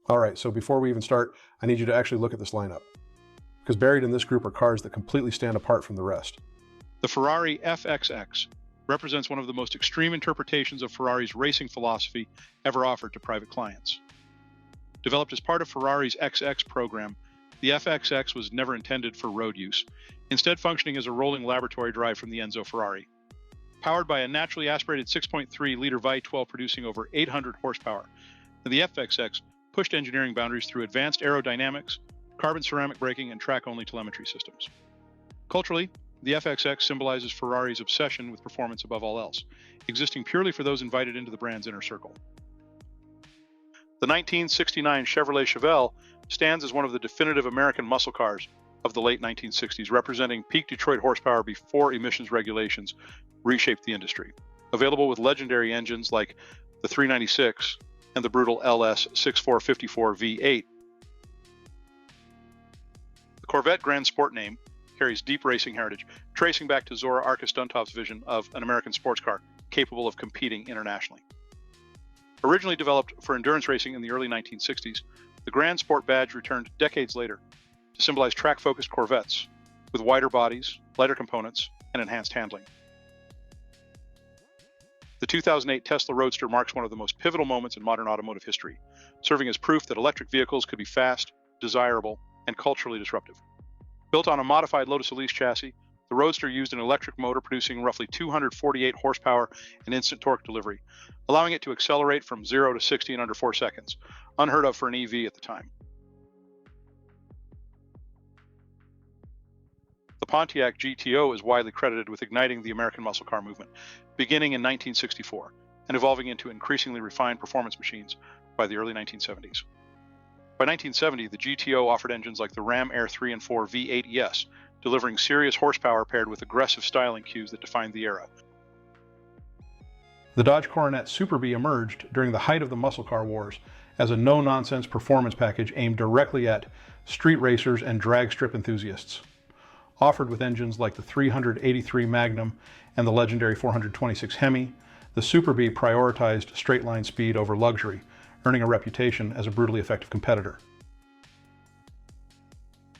All right, so before we even start, I need you to actually look at this lineup, because buried in this group are cars that completely stand apart from the rest. The Ferrari FXX represents one of the most extreme interpretations of Ferrari's racing philosophy ever offered to private clients. Developed as part of Ferrari's XX program, the FXX was never intended for road use, instead functioning as a rolling laboratory drive from the Enzo Ferrari. Powered by a naturally aspirated 6.3-liter V12 producing over 800 horsepower, the FXX pushed engineering boundaries through advanced aerodynamics, carbon ceramic braking, and track-only telemetry systems. Culturally, the FXX symbolizes Ferrari's obsession with performance above all else, existing purely for those invited into the brand's inner circle. The 1969 Chevrolet Chevelle stands as one of the definitive American muscle cars of the late 1960s, representing peak Detroit horsepower before emissions regulations reshaped the industry. Available with legendary engines like the 396 and the brutal LS 6454 V8. The Corvette Grand Sport name carries deep racing heritage, tracing back to Zora Arkus-Duntov's vision of an American sports car capable of competing internationally. Originally developed for endurance racing in the early 1960s, the Grand Sport badge returned decades later to symbolize track-focused Corvettes with wider bodies, lighter components, and enhanced handling. The 2008 Tesla Roadster marks one of the most pivotal moments in modern automotive history, serving as proof that electric vehicles could be fast, desirable, and culturally disruptive. Built on a modified Lotus Elise chassis, the Roadster used an electric motor producing roughly 248 horsepower and instant torque delivery, allowing it to accelerate from 0 to 60 in under 4 seconds, unheard of for an EV at the time. The Pontiac GTO is widely credited with igniting the American muscle car movement, beginning in 1964 and evolving into increasingly refined performance machines by the early 1970s. By 1970, the GTO offered engines like the Ram Air 3 and 4 V8 ES, delivering serious horsepower paired with aggressive styling cues that defined the era. The Dodge Coronet Super Bee emerged during the height of the muscle car wars as a no-nonsense performance package aimed directly at street racers and drag strip enthusiasts. Offered with engines like the 383 Magnum and the legendary 426 Hemi, the Super Bee prioritized straight-line speed over luxury, earning a reputation as a brutally effective competitor.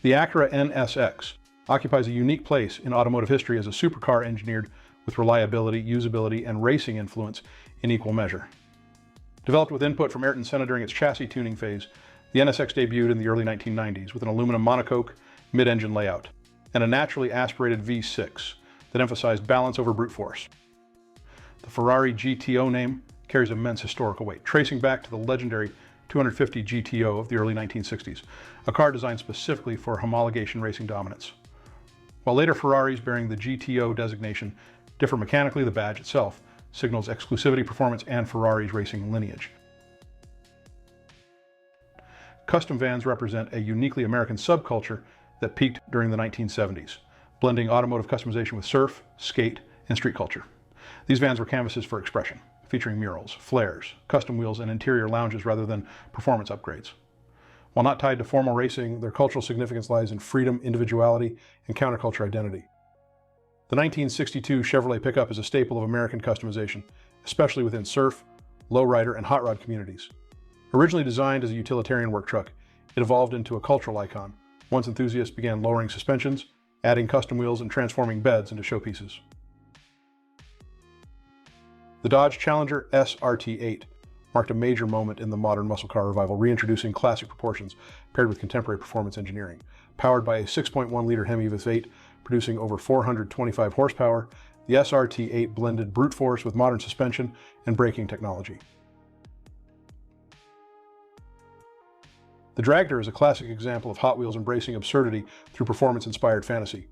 The Acura NSX occupies a unique place in automotive history as a supercar engineered with reliability, usability, and racing influence in equal measure. Developed with input from Ayrton Senna during its chassis tuning phase, the NSX debuted in the early 1990s with an aluminum monocoque mid-engine layout and a naturally aspirated V6 that emphasized balance over brute force. The Ferrari GTO name carries immense historical weight, tracing back to the legendary 250 GTO of the early 1960s, a car designed specifically for homologation racing dominance. While later Ferraris bearing the GTO designation differ mechanically, the badge itself signals exclusivity, performance, and Ferrari's racing lineage. Custom vans represent a uniquely American subculture that peaked during the 1970s, blending automotive customization with surf, skate, and street culture. These vans were canvases for expression, featuring murals, flares, custom wheels, and interior lounges rather than performance upgrades. While not tied to formal racing, their cultural significance lies in freedom, individuality, and counterculture identity. The 1962 Chevrolet pickup is a staple of American customization, especially within surf, lowrider, and hot rod communities. Originally designed as a utilitarian work truck, it evolved into a cultural icon once enthusiasts began lowering suspensions, adding custom wheels, and transforming beds into showpieces. The Dodge Challenger SRT8 marked a major moment in the modern muscle car revival, reintroducing classic proportions paired with contemporary performance engineering. Powered by a 6.1-liter Hemi V8 producing over 425 horsepower, the SRT8 blended brute force with modern suspension and braking technology. The Dragster is a classic example of Hot Wheels embracing absurdity through performance-inspired fantasy.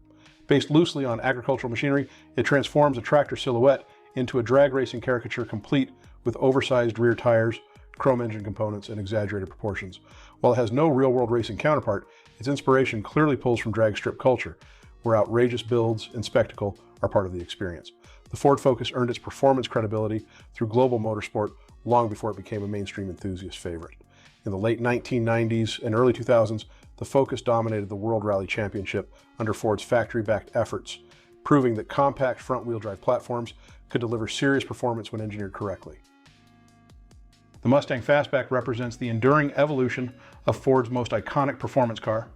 Based loosely on agricultural machinery, it transforms a tractor silhouette into a drag racing caricature complete with oversized rear tires, chrome engine components, and exaggerated proportions. While it has no real-world racing counterpart, its inspiration clearly pulls from drag strip culture, where outrageous builds and spectacle are part of the experience. The Ford Focus earned its performance credibility through global motorsport long before it became a mainstream enthusiast favorite. In the late 1990s and early 2000s, the Focus dominated the World Rally Championship under Ford's factory-backed efforts, proving that compact front-wheel drive platforms could deliver serious performance when engineered correctly. The Mustang Fastback represents the enduring evolution of Ford's most iconic performance car.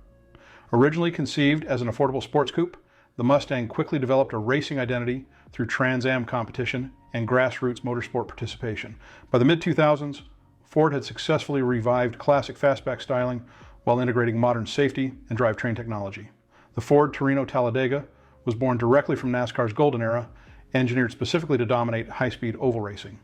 Originally conceived as an affordable sports coupe, the Mustang quickly developed a racing identity through Trans Am competition and grassroots motorsport participation. By the mid-2000s, Ford had successfully revived classic fastback styling while integrating modern safety and drivetrain technology. The Ford Torino Talladega was born directly from NASCAR's golden era, engineered specifically to dominate high-speed oval racing.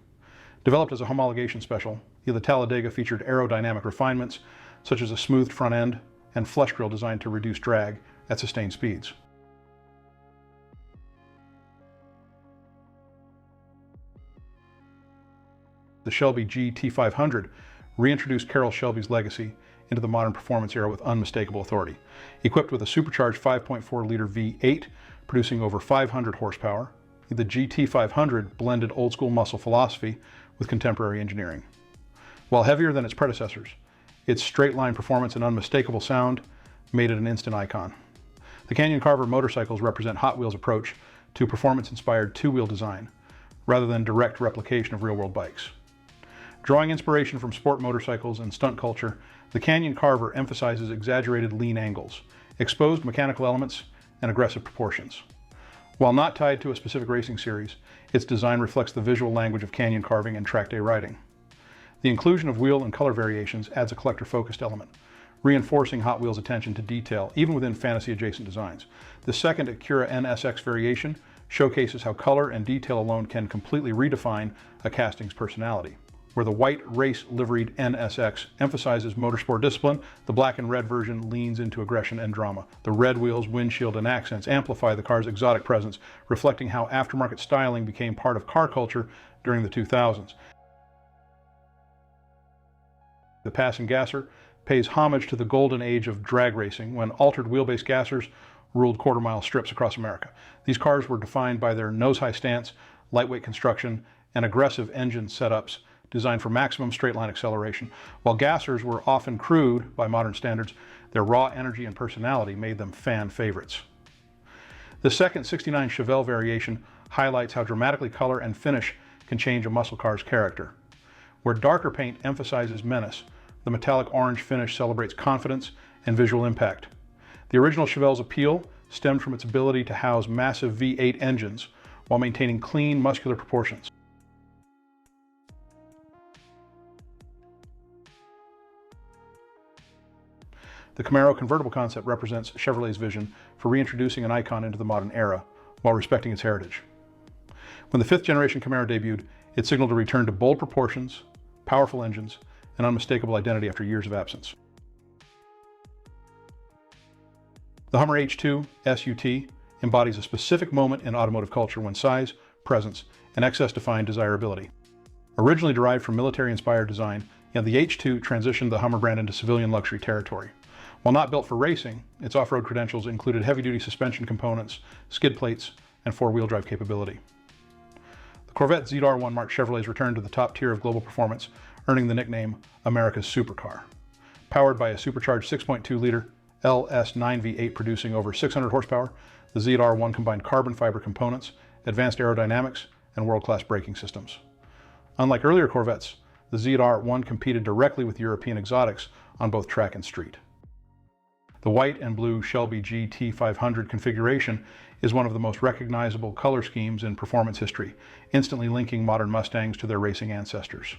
Developed as a homologation special, the Talladega featured aerodynamic refinements such as a smoothed front end and flush grille designed to reduce drag at sustained speeds. The Shelby GT500 reintroduced Carroll Shelby's legacy into the modern performance era with unmistakable authority. Equipped with a supercharged 5.4-liter V8 producing over 500 horsepower, the GT500 blended old-school muscle philosophy with contemporary engineering. While heavier than its predecessors, its straight-line performance and unmistakable sound made it an instant icon. The Canyon Carver motorcycles represent Hot Wheels' approach to performance-inspired two-wheel design, rather than direct replication of real-world bikes. Drawing inspiration from sport motorcycles and stunt culture, the Canyon Carver emphasizes exaggerated lean angles, exposed mechanical elements, and aggressive proportions. While not tied to a specific racing series, its design reflects the visual language of canyon carving and track day riding. The inclusion of wheel and color variations adds a collector-focused element, reinforcing Hot Wheels' attention to detail, even within fantasy-adjacent designs. The second Acura NSX variation showcases how color and detail alone can completely redefine a casting's personality. Where the white race-liveried NSX emphasizes motorsport discipline, the black and red version leans into aggression and drama. The red wheels, windshield, and accents amplify the car's exotic presence, reflecting how aftermarket styling became part of car culture during the 2000s. The Passing Gasser pays homage to the golden age of drag racing when altered wheelbase gassers ruled quarter-mile strips across America. These cars were defined by their nose-high stance, lightweight construction, and aggressive engine setups designed for maximum straight-line acceleration. While gassers were often crude by modern standards, their raw energy and personality made them fan favorites. The second 69 Chevelle variation highlights how dramatically color and finish can change a muscle car's character. Where darker paint emphasizes menace, the metallic orange finish celebrates confidence and visual impact. The original Chevelle's appeal stemmed from its ability to house massive V8 engines while maintaining clean, muscular proportions. The Camaro convertible concept represents Chevrolet's vision for reintroducing an icon into the modern era while respecting its heritage. When the fifth-generation Camaro debuted, it signaled a return to bold proportions, powerful engines, and unmistakable identity after years of absence. The Hummer H2 SUT embodies a specific moment in automotive culture when size, presence, and excess defined desirability. Originally derived from military-inspired design, the H2 transitioned the Hummer brand into civilian luxury territory. While not built for racing, its off-road credentials included heavy-duty suspension components, skid plates, and four-wheel drive capability. The Corvette ZR1 marked Chevrolet's return to the top tier of global performance, earning the nickname America's Supercar. Powered by a supercharged 6.2-liter LS9 V8 producing over 600 horsepower, the ZR1 combined carbon fiber components, advanced aerodynamics, and world-class braking systems. Unlike earlier Corvettes, the ZR1 competed directly with European exotics on both track and street. The white and blue Shelby GT500 configuration is one of the most recognizable color schemes in performance history, instantly linking modern Mustangs to their racing ancestors.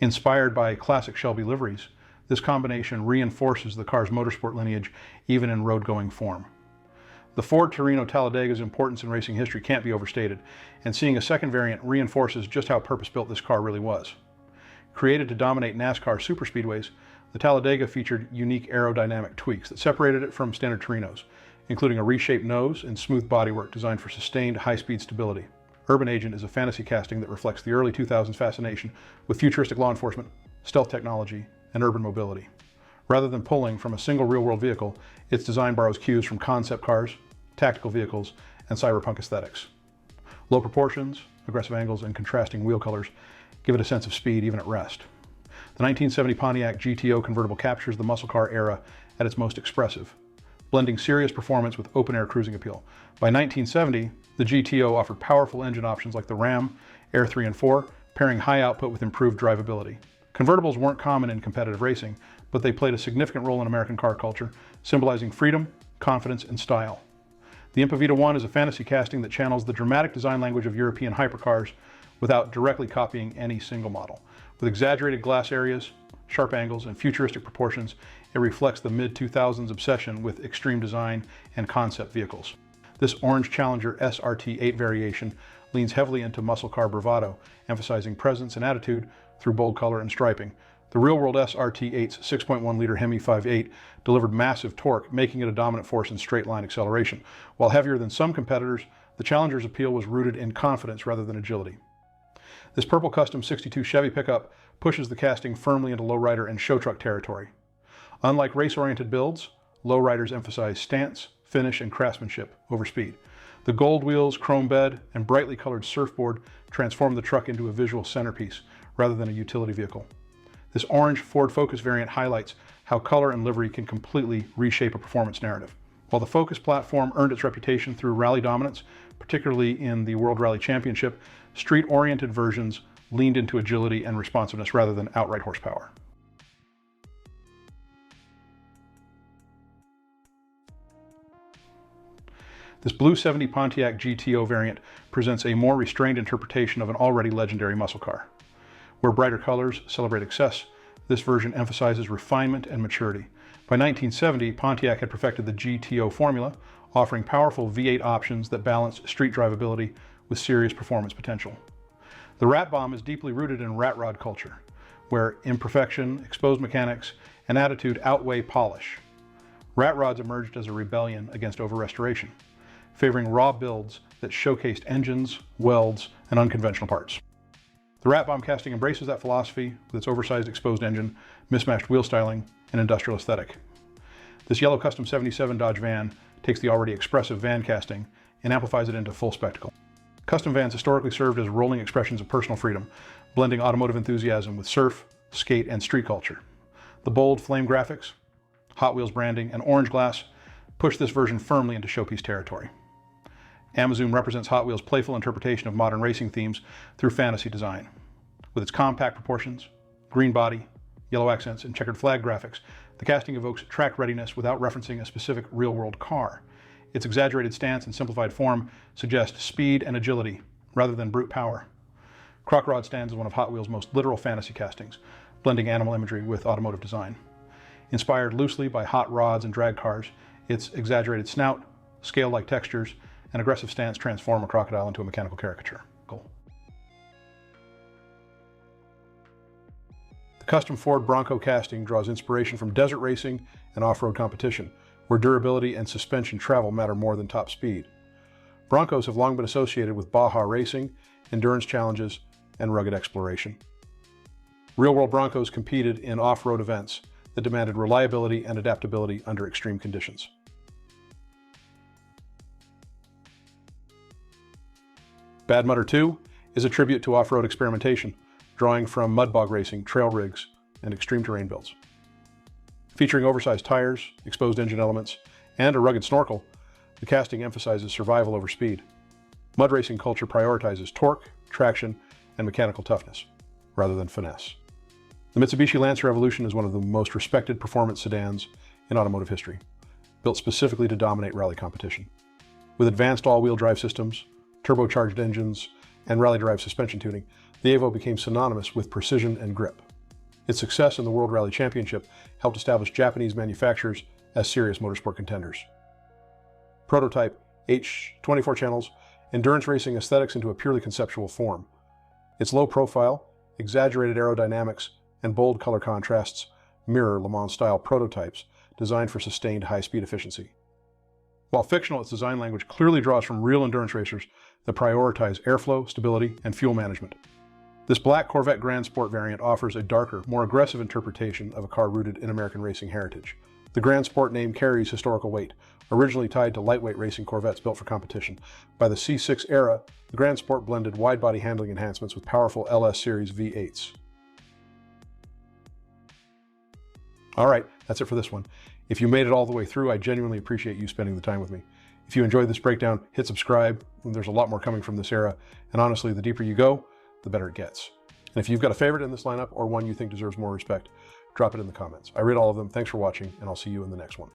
Inspired by classic Shelby liveries, this combination reinforces the car's motorsport lineage even in road-going form. The Ford Torino Talladega's importance in racing history can't be overstated, and seeing a second variant reinforces just how purpose-built this car really was. Created to dominate NASCAR superspeedways, the Talladega featured unique aerodynamic tweaks that separated it from standard Torinos, including a reshaped nose and smooth bodywork designed for sustained high-speed stability. Urban Agent is a fantasy casting that reflects the early 2000s fascination with futuristic law enforcement, stealth technology, and urban mobility. Rather than pulling from a single real-world vehicle, its design borrows cues from concept cars, tactical vehicles, and cyberpunk aesthetics. Low proportions, aggressive angles, and contrasting wheel colors give it a sense of speed even at rest. The 1970 Pontiac GTO convertible captures the muscle car era at its most expressive, blending serious performance with open-air cruising appeal. By 1970, the GTO offered powerful engine options like the Ram, Air 3 and 4, pairing high output with improved drivability. Convertibles weren't common in competitive racing, but they played a significant role in American car culture, symbolizing freedom, confidence, and style. The Impavita 1 is a fantasy casting that channels the dramatic design language of European hypercars without directly copying any single model. With exaggerated glass areas, sharp angles, and futuristic proportions, it reflects the mid-2000s obsession with extreme design and concept vehicles. This orange Challenger SRT8 variation leans heavily into muscle car bravado, emphasizing presence and attitude through bold color and striping. The real-world SRT8's 6.1-liter Hemi 5.8 delivered massive torque, making it a dominant force in straight-line acceleration. While heavier than some competitors, the Challenger's appeal was rooted in confidence rather than agility. This purple custom 62 Chevy pickup pushes the casting firmly into lowrider and show truck territory. Unlike race-oriented builds, lowriders emphasize stance, finish, and craftsmanship over speed. The gold wheels, chrome bed, and brightly colored surfboard transform the truck into a visual centerpiece rather than a utility vehicle. This orange Ford Focus variant highlights how color and livery can completely reshape a performance narrative. While the Focus platform earned its reputation through rally dominance, particularly in the World Rally Championship, street-oriented versions leaned into agility and responsiveness rather than outright horsepower. This Blue 70 Pontiac GTO variant presents a more restrained interpretation of an already legendary muscle car. Where brighter colors celebrate excess, this version emphasizes refinement and maturity. By 1970, Pontiac had perfected the GTO formula, offering powerful V8 options that balanced street drivability with serious performance potential. The Rat Bomb is deeply rooted in rat rod culture, where imperfection, exposed mechanics, and attitude outweigh polish. Rat rods emerged as a rebellion against over-restoration, favoring raw builds that showcased engines, welds, and unconventional parts. The Rat Bomb casting embraces that philosophy with its oversized exposed engine, mismatched wheel styling, and industrial aesthetic. This yellow Custom 77 Dodge van takes the already expressive van casting and amplifies it into full spectacle. Custom vans historically served as rolling expressions of personal freedom, blending automotive enthusiasm with surf, skate, and street culture. The bold flame graphics, Hot Wheels branding, and orange glass push this version firmly into showpiece territory. Amazoon represents Hot Wheels' playful interpretation of modern racing themes through fantasy design. With its compact proportions, green body, yellow accents, and checkered flag graphics, the casting evokes track readiness without referencing a specific real-world car. Its exaggerated stance and simplified form suggest speed and agility rather than brute power. Croc Rod stands as one of Hot Wheels' most literal fantasy castings, blending animal imagery with automotive design. Inspired loosely by hot rods and drag cars, its exaggerated snout, scale-like textures, and aggressive stance transform a crocodile into a mechanical caricature. Cool. The custom Ford Bronco casting draws inspiration from desert racing and off-road competition, where durability and suspension travel matter more than top speed. Broncos have long been associated with Baja racing, endurance challenges, and rugged exploration. Real-world Broncos competed in off-road events that demanded reliability and adaptability under extreme conditions. Bad Mudder 2 is a tribute to off-road experimentation, drawing from mud bog racing, trail rigs, and extreme terrain builds. Featuring oversized tires, exposed engine elements, and a rugged snorkel, the casting emphasizes survival over speed. Mud racing culture prioritizes torque, traction, and mechanical toughness, rather than finesse. The Mitsubishi Lancer Evolution is one of the most respected performance sedans in automotive history, built specifically to dominate rally competition. With advanced all-wheel drive systems, turbocharged engines, and rally drive suspension tuning, the Evo became synonymous with precision and grip. Its success in the World Rally Championship helped establish Japanese manufacturers as serious motorsport contenders. Prototype H24 channels endurance racing aesthetics into a purely conceptual form. Its low profile, exaggerated aerodynamics, and bold color contrasts mirror Le Mans-style prototypes designed for sustained high-speed efficiency. While fictional, its design language clearly draws from real endurance racers that prioritize airflow, stability, and fuel management. This black Corvette Grand Sport variant offers a darker, more aggressive interpretation of a car rooted in American racing heritage. The Grand Sport name carries historical weight, originally tied to lightweight racing Corvettes built for competition. By the C6 era, the Grand Sport blended wide-body handling enhancements with powerful LS Series V8s. All right, that's it for this one. If you made it all the way through, I genuinely appreciate you spending the time with me. If you enjoyed this breakdown, hit subscribe. There's a lot more coming from this era, and honestly, the deeper you go, the better it gets. And if you've got a favorite in this lineup or one you think deserves more respect, drop it in the comments. I read all of them. Thanks for watching, and I'll see you in the next one.